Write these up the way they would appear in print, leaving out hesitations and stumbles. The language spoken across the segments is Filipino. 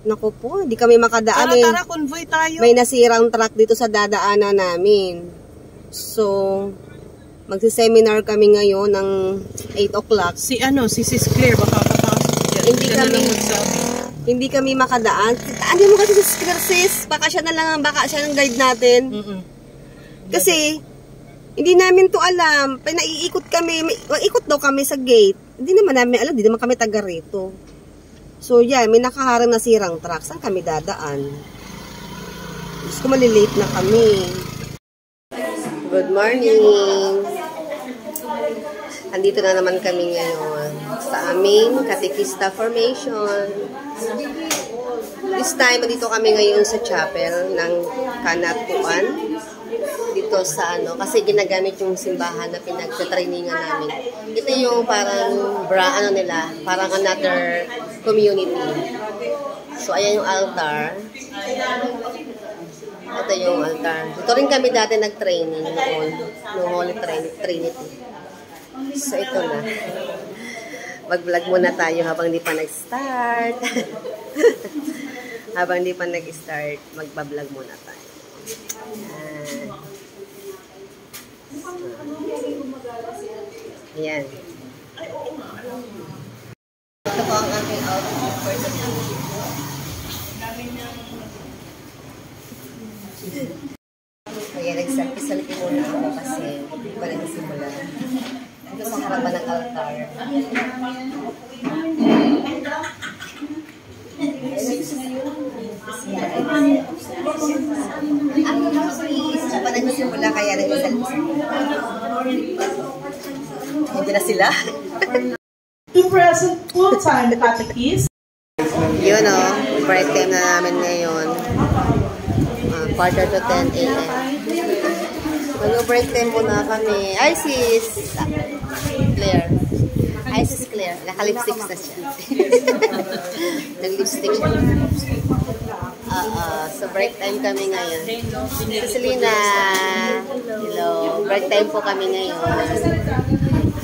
Naku po, hindi kami makadaan eh. Tara, convoy tayo. May nasirang truck dito sa dadaanan namin. So, magsi-seminar kami ngayon ng 8 o'clock. Si Sis Claire, baka papasok. Hindi kami makadaan. Ano mo kasi si Claire, sis? Baka siya ang guide natin. Kasi, hindi namin to alam. Naiikot kami, ikot daw kami sa gate. Hindi naman namin alam, hindi naman kami taga rito. So, yan, may nakaharang na sirang truck. Saan kami dadaan? Gusto ko malilate na kami. Good morning! Andito na naman kami ngayon sa aming Katekista Formation. This time, andito kami ngayon sa chapel ng Kanatuan. Dito sa kasi ginagamit yung simbahan na pinagtatrainingan namin. Ito yung parang parang another community. So, ayan yung altar. Ito yung altar. Ito rin kami dati nag-training noon. No Holy Trinity. So, ito na. Mag-vlog muna tayo habang di pa nag-start. Habang di pa nag-start, magpa-vlog muna tayo. Ayan. Ito po ang aking outfit for the video. Ayan, nagsalpi-salpi muna ako kasi hindi pa nagsimula. Ito sa harapan ng altar. Ang house is pa nagsimula kaya nagsalpi-salpi. Hindi na sila. To present full-time catechist. Yun break time na namin ngayon. Quarter to 10 a.m. Mag-break time muna kami. Ay, sis Claire. Ay, sis Claire. Naka-lipstick na siya. Nag-lipstick siya. So, break time kami ngayon. Selena. Hello. Break time po kami ngayon.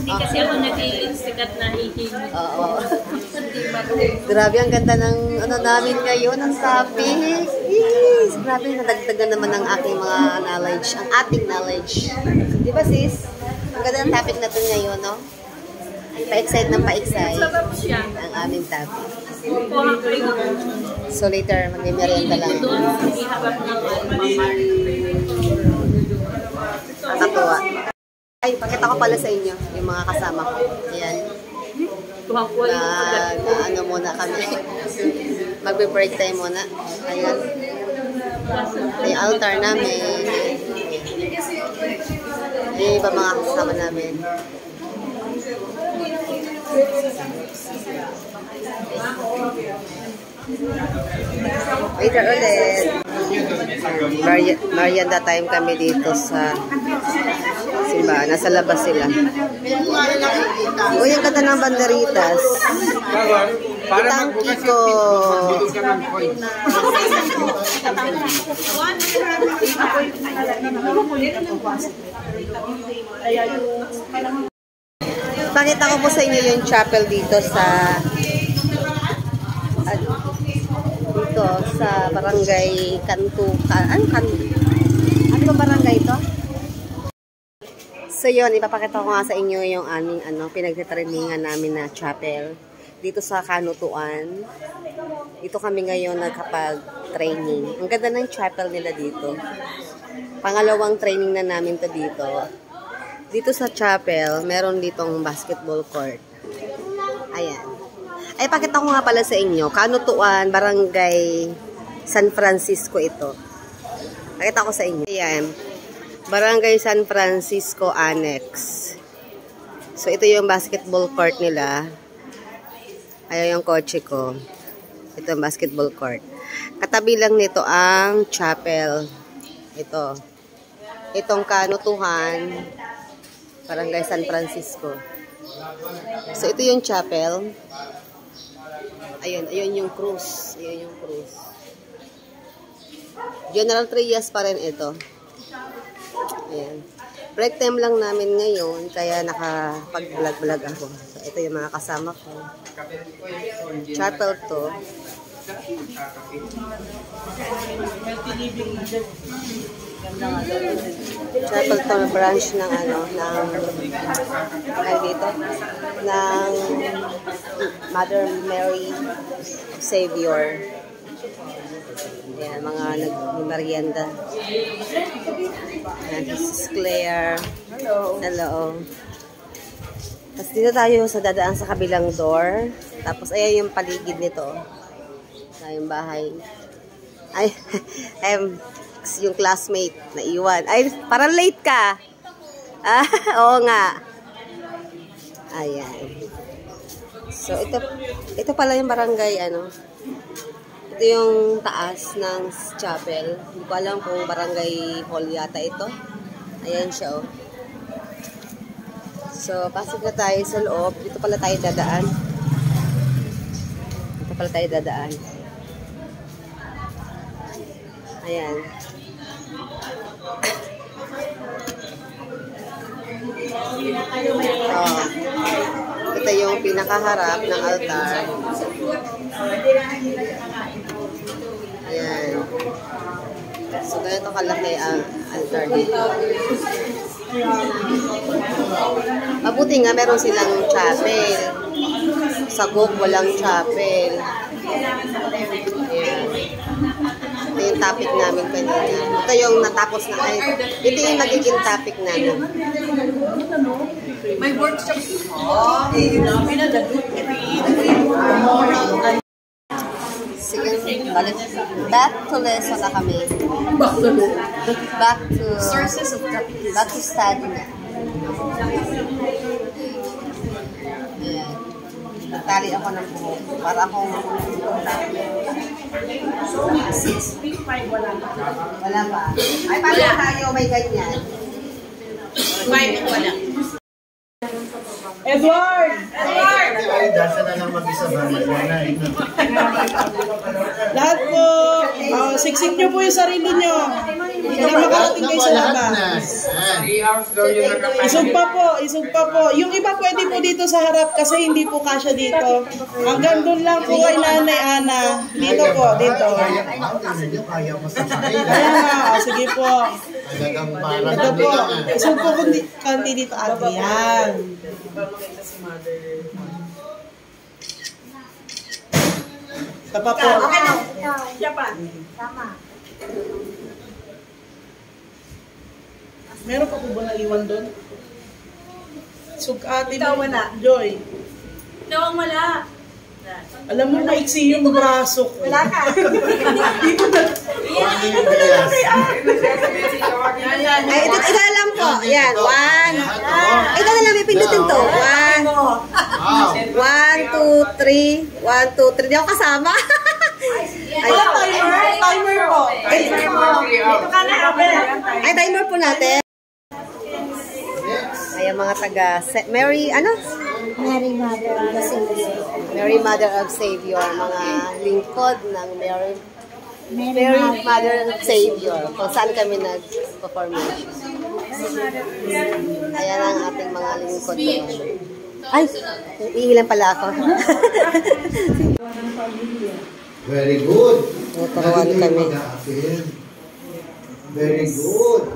Hindi kasi ako nag-lipstick at nahihilig. Oo. Grabe, ang ganda ng namin ngayon. Ang topic. Yes. Grabe, nadagdagan naman ang aking mga knowledge. Ang ating knowledge. Di ba, sis? Ang ganda ng topic natin ngayon, no? Pa-excite ng pa-excite. Ang aming topic. So, later, mag-merienda lang. Nakatuwa. Ay, pakita ko pala sa inyo yung mga kasama ko. Ayan. Muna kami. Magbe-break time muna. Ayan. Yung altar namin. Yung iba mga kasama namin. Later ulit. Merienda time kami dito sa simbahan. Nasa labas sila. Uy, ang ganda ng banderitas. Kitang Kiko. Pakita ko po sa inyo yung chapel dito sa barangay Kantukan. Ano ba barangay ito? So yun, ipapakita ko nga sa inyo yung aming pinagtitrainingan namin na chapel dito sa Kanutuan. Dito kami ngayon nagkapag-training. Ang ganda ng chapel nila dito. Pangalawang training na namin to dito. Dito sa chapel, meron ditong basketball court. Ayan. Ay, pakita ko nga pala sa inyo. Kanutuan, Barangay San Francisco ito. Pakita ko sa inyo. Ayan. Barangay San Francisco Annex. So, ito yung basketball court nila. Ayan yung kotse ko. Ito yung basketball court. Katabi lang nito ang chapel. Ito. Itong Kanutuan, Barangay San Francisco. So, ito yung chapel. Ayun yung cruise. Ayun yung cruise. General Trias pa rin ito. Ayan. Break time lang namin ngayon, kaya nakapag-vlog-vlog ako. So, ito yung mga kasama ko. Chapel to. Chapel to branch ng ano, ng ay dito, ng Mother Mary Savior. Yan, mga nag-merienda. Yan, this is Claire. Hello. Hello. Tapos dito tayo sa dadaan sa kabilang door. Tapos ayan yung paligid nito. Ayan yung bahay. Ay, yung classmate na iwan. Ay, parang late ka. Ah, oo nga. Ayan. So, ito pala yung barangay, ano. Ito yung taas ng chapel. Hindi ko alam kung barangay hall yata ito. Ayan siya, oh. So, pasok na tayo sa loob. Dito pala tayo dadaan. Dito pala tayo dadaan. Ayan. Oh. Ito yung pinakaharap ng altar. Ayan. So, ganito kalaki ang altar dito. Mabuti nga meron silang chapel. Sa Gog walang chapel. Ayan. Ito yung topic namin kanina. Ito yung natapos na. Ay, ito yung magiging topic namin. May workshop. Sige, balik. Back to lesson na kami. Back to Sources of capital. back to study na. Ayan. Nagtali ako ng buhok. Para akong wala pa. Ay, paano tayo may ganyan? Wala. Edward! Ay, dasa na lang mag-isa ba? Lahat po, siksik nyo po yung sarili nyo. Hindi na makarating kayo sa labas. Isog pa po. Yung iba pwede po dito sa harap kasi hindi po kasya dito. Hanggang doon lang po kay Nanay Ana. Dito po, dito. Kaya mo sa Kaya nga, sige po. Ito po, isog po kanti dito ate. Yan. Tapa po. Okay na. Siya pa. Meron pa po ba naiwan doon? Sugati Ikaw mo, wala. Joy. Ikaw ang wala. Alam mo, maiksi yung braso ko. Wala ka. Ay, ito na lang po. Yan, one. Ito na lang, may pindutin to. One. 1, 2, 3. 1, 2, 3. Di ako kasama. Ay, Timer po. Dito ka na, Abel. ay, timer po natin. Ayan mga taga Mary, ano? Mary Mother of the Savior. Mary Mother of Savior. Mga lingkod ng Mary Mother of Savior. Kung saan kami nag-performation. Ayan ang ating mga lingkod doon. Ay, iilan pala ako. Very good. Tuturuan kami. Very good.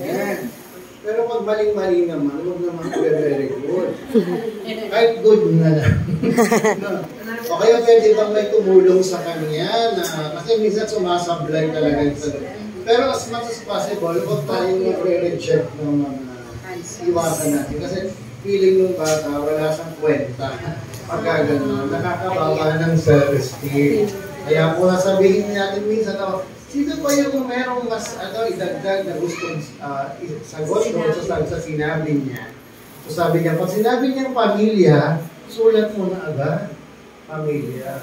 Ayan. Pero pag maling-mali naman, huwag naman very good. Kahit good na lang. O kaya pwede bang may tumulong sa kanya na, kasi minsan sumasablay talaga yung sagot. Pero as much as possible, huwag tayong nagre-reject ng mga iwasan natin. Kasi feeling ng bata, wala siyang kwenta. Pagka gano'n, nakakabawa ng self-esteem. Kaya kung nasabihin natin minsan, sino ba yung merong mas idagdag na gustong sagot sa sinabi niya? So sabi niya, pag sinabi niyang pamilya, sulat mo na agad. Pamilya.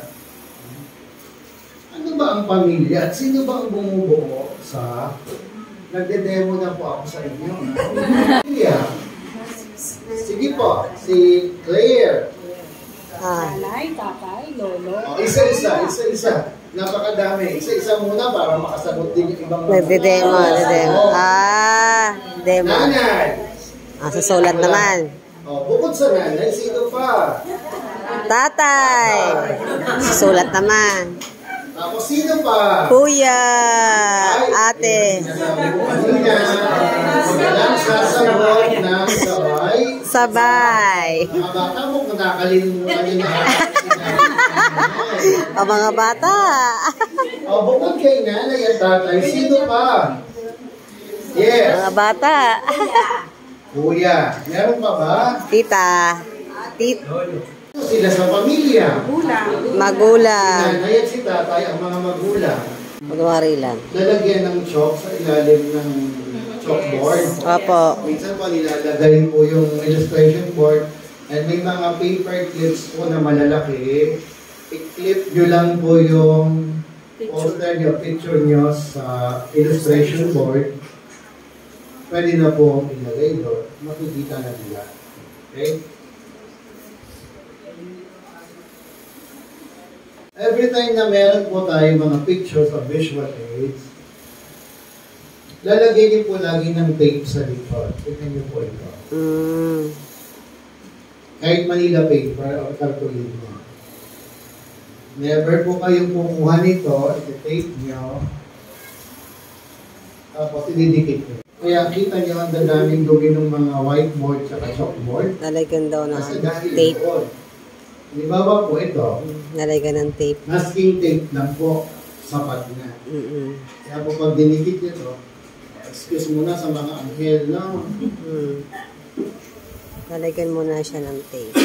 Ano ba ang pamilya? At sino ba ang bumubuo sa... Nagde-demo na po ako sa inyo. Pamilya. Sige po, si Claire. Nanay, tatay, lolo. Isa-isa. Napakadami. Isa-isa muna para makasagot din yung ibang mga. Nagde-demo. Demo. Nanay. Susulat naman. Bukod sa nanay, sino pa? Tatay. Susulat naman. Tapos sino pa? Kuya, ate. Sinasabi ko kanina, walang sasagot ng sabay. Sabay. Mga bata mo, nakakalimutan nyo na. O mga bata. O, bukod kay nanay at tatay, sino pa? Yes. Mga bata. Kuya, meron pa ba? Tita. Sila sa pamilya. Magulang. Nanay at si tatay, ang mga magulang. Kunwari lang. Lalagyan ng chalk sa ilalim ng chalkboard. Opo. Minsan po nilalagay po yung illustration board and may mga paper clips po na malalaki. I-clip nyo lang po yung poster nyo, picture nyo sa illustration board. Pwede na po ilagay doon. Makikita na nila. Okay? Every time na meron po tayo mga pictures of visual aids, lalagay niyo po lagi ng tape sa likod. Tignan niyo po ito. Kahit Manila paper o cartolina. Never po kayong kukuha nito, iti-tape niyo, tapos ididikit niyo. Kaya kita niyo ang dadaming dumi ng mga whiteboard at chalkboard. Nalagyan daw ng Kasi dahil tape. doon. Halimbawa po ito, Nalagyan ng tape. masking tape lang po, sapat na. Kaya po pag dinikit nyo to, excuse muna sa mga anghel, no? Nalagyan mo na siya ng tape.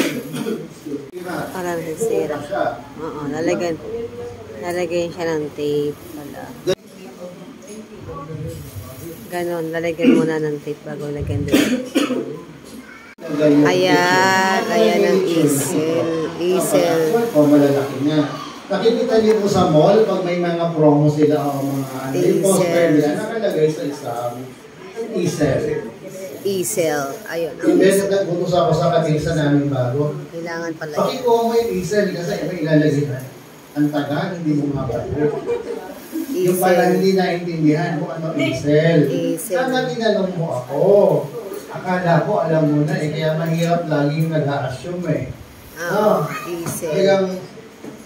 Para Para sira. siya. Oo, nalagyan siya ng tape. Wala. Ganon, lalagyan mo na ng tape bago lagyan din. Ayan ang easel. O malalaki na. Nakikita niyo po sa mall, pag may mga promo sila o mga yung poster nila, nakalagay sa isang easel. Easel. Ayun. Yung beses nagputos ako sa katisa namin bago. Kailangan pala. Pakikuha mo yung easel kasi iba ilalagay na. Ang taga, hindi mo mabalik. Yung pala hindi naintindihan kung ano easel. Sana tinanong mo ako. Akala ko alam mo na eh, kaya mahirap laging nag-a-assume eh. Easel. Kaya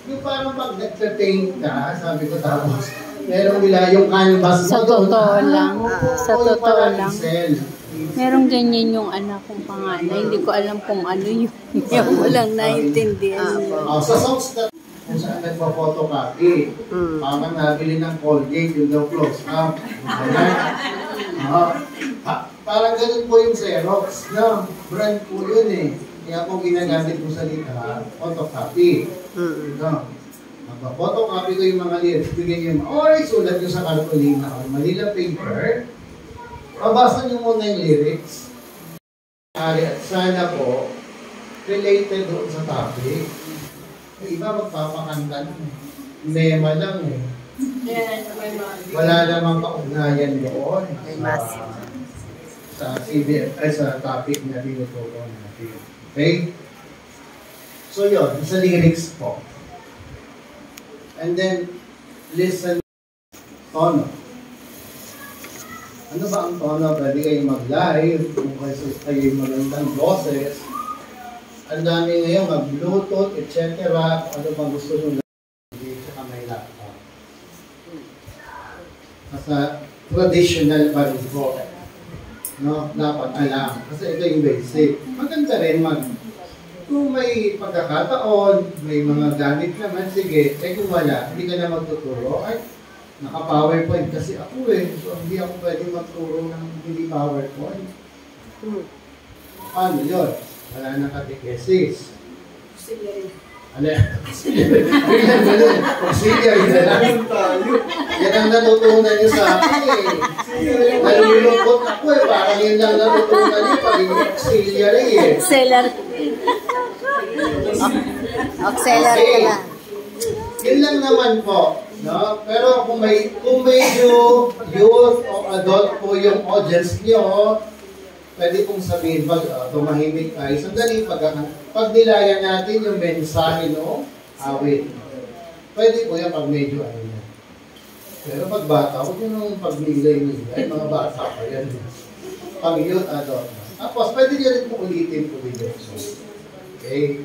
yung parang pag nag-paint ka, sabi ko tapos, meron nila yung canvas mo. Sa totoo lang. Sa yung totoo parang lang. easel. Merong ganyan yung anak kong panganay. Hindi ko alam kung ano yun. Yung walang naintindihan. Sa songs na kung saan nagpa-photocopy, parang nabili ng Colgate, yung daw close up. Parang ganun po yung Xerox, no? Brand po yun eh. Kaya po ginagamit mo sa lita, photocopy. No? Magpa-photocopy ko yung mga lyrics, bigyan nyo yung sulat nyo sa cartolina o Manila paper. Mabasa nyo muna yung lyrics. At sana po, related doon sa topic. Yung iba magpapakanta lang eh. Mema lang eh. Wala namang kaugnayan doon sa CBF, sa topic na tinuturo natin. Okay? So yun, sa lyrics po. And then, listen, tono. Ano ba ang tono? Pwede kayong mag-live, kung kayo yung magandang boses. Ang dami ngayon, mag-bluetooth, etc. Ano bang gusto nyo gawin sa may laptop. Sa traditional pa rin po. No, dapat alam. Kasi ito yung basic. Maganda rin kung may pagkakataon, may mga gamit naman, sige. Kung wala, hindi ka na magtuturo. Ay, naka-PowerPoint kasi ako eh. So, hindi ako pwede magturo ng hindi PowerPoint. Paano yun? Wala nang catechesis. Ano yan? Auxiliary na lang tayo. Yan ang natutunan nyo sa akin eh. Nalulungkot ako eh. Parang yun lang natutunan nyo pagiging auxiliary eh. Auxiliary ka na. Yun lang naman po. No? Pero kung medyo youth o adult po yung audience nyo, pwede pong sabihin, pag tumahimik tayo, sandali, pag nilayan natin yung mensahe, no? Awit. Pwede po yan pag medyo ano yan. Pero pag bata, huwag nyo nung pagnilay-nilay, mga bata pa yan. Pag yun, adult. Tapos, pwede nyo rin po ulitin po video. Okay?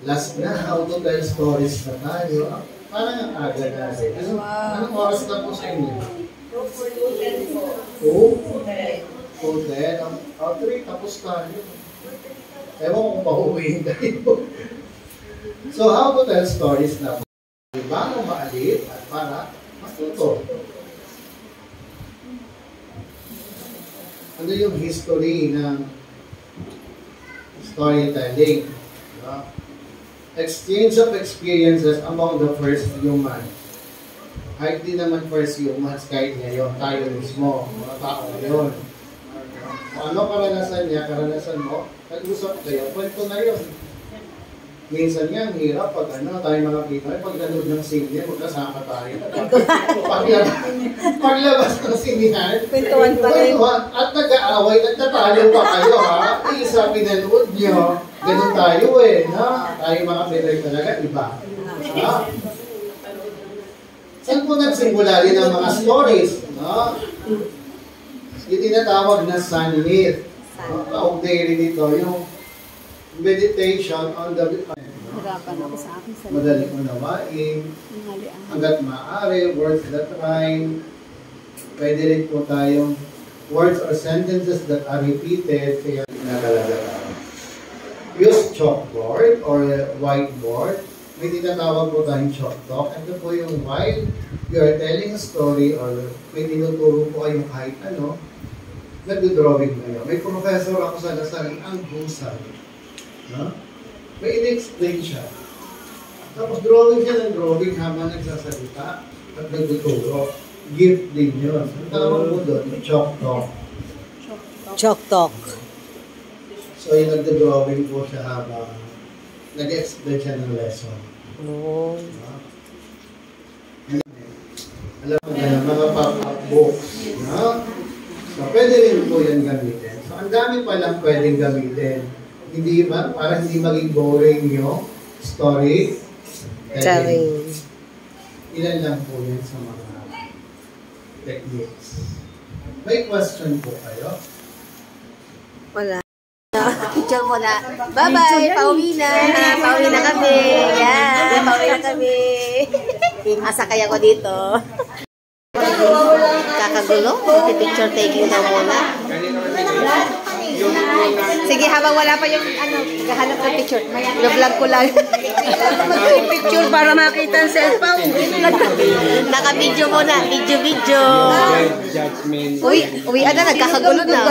Last na, how to tell stories na tayo. Parang ang aga natin. Anong oras na po sa inyo? 2? 2:10. 3, tapos tayo. Ewan ko kung pauwiin tayo. So, how to tell stories na po. Paano maalit at para matuto. Ano yung history ng storytelling? Exchange of experiences among the first human. Kahit di naman first humans, kahit ngayon, tayo mismo, mga tao ngayon. Ano karanasan niya, karanasan mo, nag-usap kayo, kwento na yun. Minsan nga, ang hirap pag tayo mga Pinoy, pag nanood ng sine, magkasama tayo. Paglabas ng sinihan, Kwentuhan pa rin. At nag-aaway, nagtatalo pa kayo, ha? Isa pinanood nyo, ganun tayo na? Tayo mga Pinoy talaga, iba. Ha? Saan po nagsimula rin ang mga stories? No? Yung tinatawag na sun myth. Kaugnay rin ito, yung meditation on the Hirapan ako sa akin sa madaling unawain, hanggat maaari, words that rhyme. Pwede rin po tayong words or sentences that are repeated, kaya nakalagay. Use chalkboard or whiteboard. May tinatawag po tayong chalk talk. Ito po yung while you are telling a story or may tinuturo po kayong kahit ano, nag-drawing kayo. May professor ako sa Lasal, ang husay. No? May in-explain siya. Tapos drawing siya ng drawing habang nagsasalita at nagtuturo. Gift din yun. Ang tawag mo doon, chalk talk. Chalk talk. So yung nagdodrawing po siya habang nag-explain siya ng lesson. Oh. Alam mo na, mga pop-up books. No? So pwede rin po yan gamitin. So ang dami palang pwedeng gamitin. Hindi ba? Para hindi maging boring yung story Telling. Ilan lang po yan sa mga techniques. May question po kayo? Wala. Picture mo na. Bye-bye! Pauwi na! Pauwi na kami! Yan! Pauwi na kami! Asa kaya ko dito? Kakagulo? Picture taking daw muna. Sige, habang wala pa yung gahanap ng picture. Vlog ko lang. Picture para makita ang cellphone. Naka-video muna. Video. Uy, nagkakagulo na.